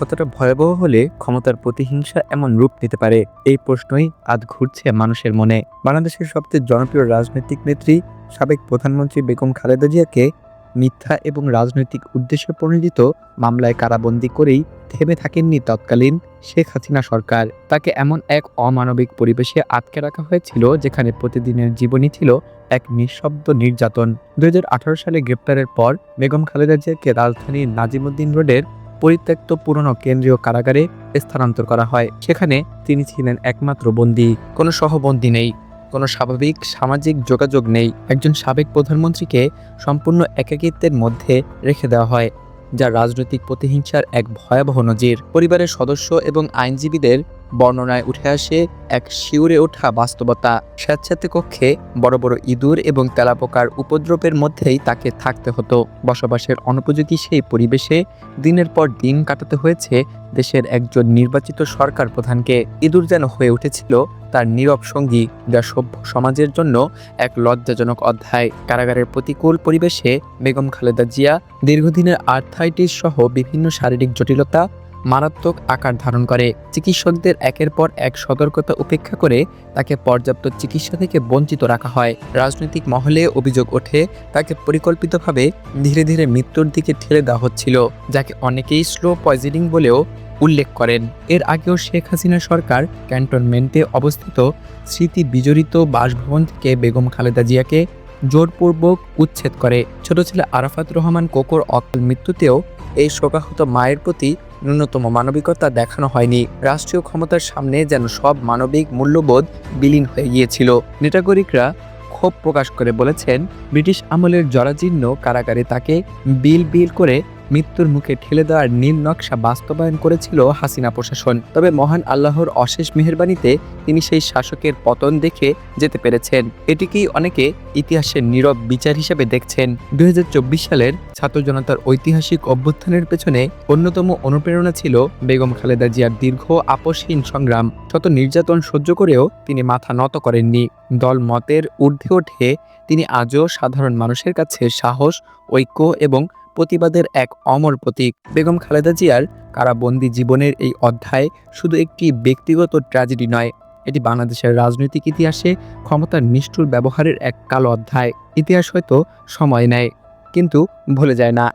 কতটা ভয়াবহ হলে ক্ষমতার প্রতিহিংসা এমন রূপ নিতে পারে, এই প্রশ্নই আজ ঘুরছে মানুষের মনে। বাংলাদেশের সবচেয়ে জনপ্রিয় রাজনৈতিক নেত্রী সাবেক প্রধানমন্ত্রী বেগম খালেদা জিয়াকে মিথ্যা এবং রাজনৈতিক উদ্দেশ্যে প্রণোদিত মামলায় কারাবন্দী করেই থেমে থাকেননি তৎকালীন শেখ হাসিনা সরকার। তাকে এমন এক অমানবিক পরিবেশে আটকে রাখা হয়েছিল যেখানে প্রতিদিনের জীবনই ছিল এক নিঃশব্দ নির্যাতন। 2018 সালে গ্রেপ্তারের পর বেগম খালেদা জিয়াকে রাজধানীর নাজিমুদ্দিন রোডের পরিত্যক্ত পুরনো কেন্দ্রীয় কারাগারে স্থানান্তর করা হয়। সেখানে তিনি ছিলেন একমাত্র বন্দী, কোনো সহবন্দী নেই, কোনো স্বাভাবিক সামাজিক যোগাযোগ নেই। একজন সাবেক প্রধানমন্ত্রীকে সম্পূর্ণ একাকিত্বের মধ্যে রেখে দেওয়া হয়, যা রাজনৈতিক প্রতিহিংসার এক ভয়াবহ নজির। পরিবারের সদস্য এবং আইনজীবীদের বর্ণনায় উঠে আসে এক শিউরে ওঠা বাস্তবতা। স্বেচ্ছাতে কক্ষে বড় বড় ইঁদুর এবং তেলাপোকার উপদ্রবের মধ্যেই তাকে থাকতে হতো। বসবাসের অনুপযোগী সেই পরিবেশে দিনের পর দিন কাটাতে হয়েছে দেশের একজন নির্বাচিত সরকার প্রধানকে। ইঁদুর যেন হয়ে উঠেছিল তার নীরব সঙ্গী, যা সভ্য সমাজের জন্য এক লজ্জাজনক অধ্যায়। কারাগারের প্রতিকূল পরিবেশে বেগম খালেদা জিয়া দীর্ঘদিনের আর্থ্রাইটিস সহ বিভিন্ন শারীরিক জটিলতা মারাত্মক আকার ধারণ করে। চিকিৎসকদের একের পর এক সতর্কতা উপেক্ষা করে তাকে পর্যাপ্ত চিকিৎসা থেকে বঞ্চিত রাখা হয়। রাজনৈতিক মহলে অভিযোগ ওঠে তাকে পরিকল্পিতভাবে ধীরে ধীরে মৃত্যুর দিকে ঠেলে দেওয়া হচ্ছিল, যাকে অনেকেই স্লো পয়জনিং বলেও উল্লেখ করেন। এর আগেও শেখ হাসিনা সরকার ক্যান্টনমেন্টে অবস্থিত স্মৃতি বিজড়িত বাসভবন থেকে বেগম খালেদা জিয়াকে জোরপূর্বক উচ্ছেদ করে। ছোট ছেলে আরাফাত রহমান কোকোর অকাল মৃত্যুতেও এই শোকাহত মায়ের প্রতি ন্যূনতম মানবিকতা দেখানো হয়নি। রাষ্ট্রীয় ক্ষমতার সামনে যেন সব মানবিক মূল্যবোধ বিলীন হয়ে গিয়েছিল। নেটাগরিকরা ক্ষোভ প্রকাশ করে বলেছেন, ব্রিটিশ আমলের জরাজীর্ণ কারাগারে তাকে বিল করে মৃত্যুর মুখে ঠেলে দেওয়ার নীল নকশা বাস্তবায়ন করেছিল হাসিনা প্রশাসন। তবে মহান আল্লাহর অশেষ মেহেরবানিতে তিনি সেই শাসকের পতন দেখে যেতে পেরেছেন। এটিকেই অনেকে ইতিহাসের নীরব বিচার হিসেবে দেখছেন। 2024 সালের ছাত্র জনতার ঐতিহাসিক অভ্যুত্থানের পেছনে অন্যতম অনুপ্রেরণা ছিল বেগম খালেদা জিয়ার দীর্ঘ আপোষহীন সংগ্রাম। শত নির্যাতন সহ্য করেও তিনি মাথা নত করেননি। দল মতের ঊর্ধ্বে উঠে তিনি আজও সাধারণ মানুষের কাছে সাহস, ঐক্য এবং প্রতিবাদের এক অমর প্রতীক। বেগম খালেদা জিয়ার কারাবন্দী জীবনের এই অধ্যায় শুধু একটি ব্যক্তিগত ট্র্যাজেডি নয়, এটি বাংলাদেশের রাজনৈতিক ইতিহাসে ক্ষমতার নিষ্ঠুর ব্যবহারের এক কালো অধ্যায়। ইতিহাস হয়তো সময় নেয়, কিন্তু ভুলে যায় না।